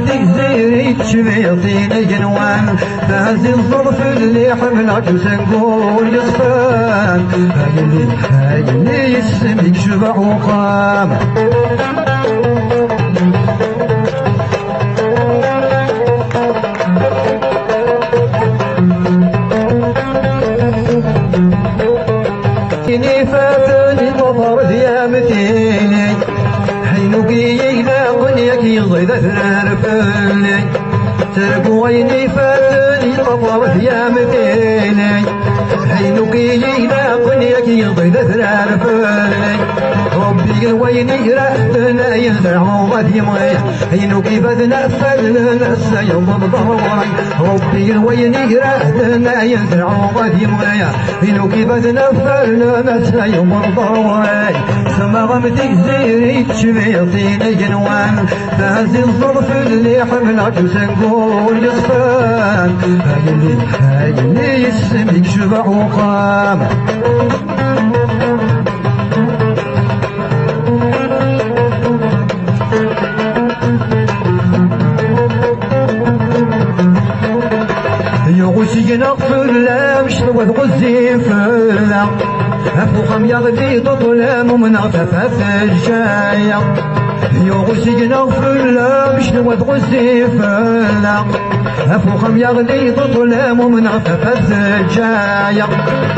تجزيري تشبيطين جنوان فهزي الظرف اللي حملك وسنقول يصفان هاي اللي يسمك شبع وقام فاتني مطر ديامتيني حينوكي لاقنيك يضيد ثرفني ترقويني فاتني مطر ديامتيني حينوكي لاقنيك يضيد ثرفني ربي الويني رحتنا يزرع غدي مغي حينوكي بدنا فلنا السيوم بضهوري ربي الويني رحتنا يزرع غدي مغي حينوكي بدنا فلنا السيوم بضهوري سما غمتك زيري تشبيطين جنوان فهزي الظرف اللي حملك وسنقول يصفان هاي اللي يسمك شبع وقام يغسين اغفر لا مش وتغزي فلا افوخم يغدي تطلام ومن اغتفاف الجاية يغسين اغفر لا مش وتغزي فلا افوخم يغدي تطلام ومن اغتفاف الجاية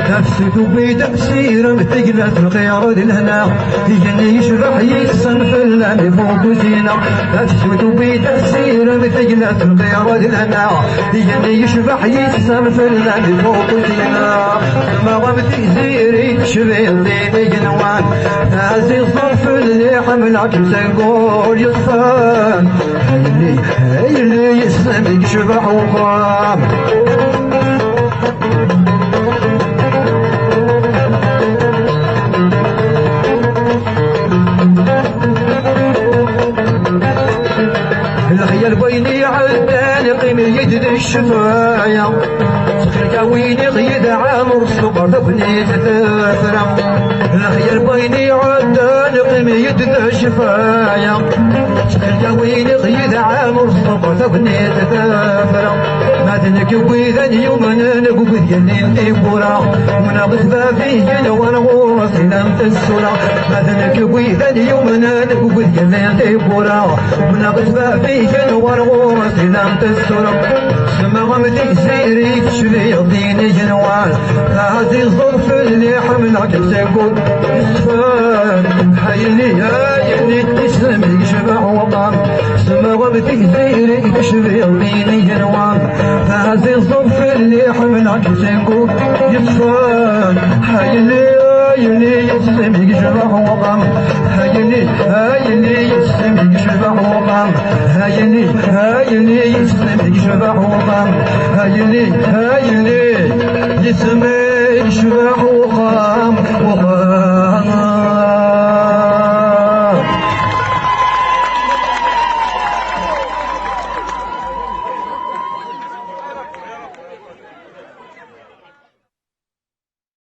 تفسد بتفسير متقلت الخيار الهنا يجني يشرح يسن في اللام فوق زينة تفسد بتفسير متقلت الخيار الهنا يجني يشرح يسن في اللام فوق زينة ما غمتي زيري تشبيطين جنوان هازي الظرف اللي حملك سنقول يصفان هاي اللي يسمك شبع وقام الخيال بيني عداني قيم يجد الشفاية سخر ويني غيد عامر الصبر دفني تثرم الخيال بيني عداني قيم يجد الشفاية سخر ويني غيد عامر الصبر دفني تثرم مادنك ويذن يومنا نقود جنين تيبورا ومن غزبا فيه وانا غورسي لم تسورا مادنك ويذن يومنا نقود جنين تيبورا ومن غزبا فيه وانا غورسي لم تسورا سما غمتك زيري تشبيطين جنوان هذه الظرف اللي حملك سيقول يصفان هاي اللي تسلمك شبع وقام سما غمتك زيري تشبيطين جنوان هذه الظرف اللي حملك سيقول يصفان هاي اللي يسلمك شبع وقام هاي اللي يسلمك شبع وقام هاي اللي يسلمك شبع وقام هاي اللي يسلمك شبع وقام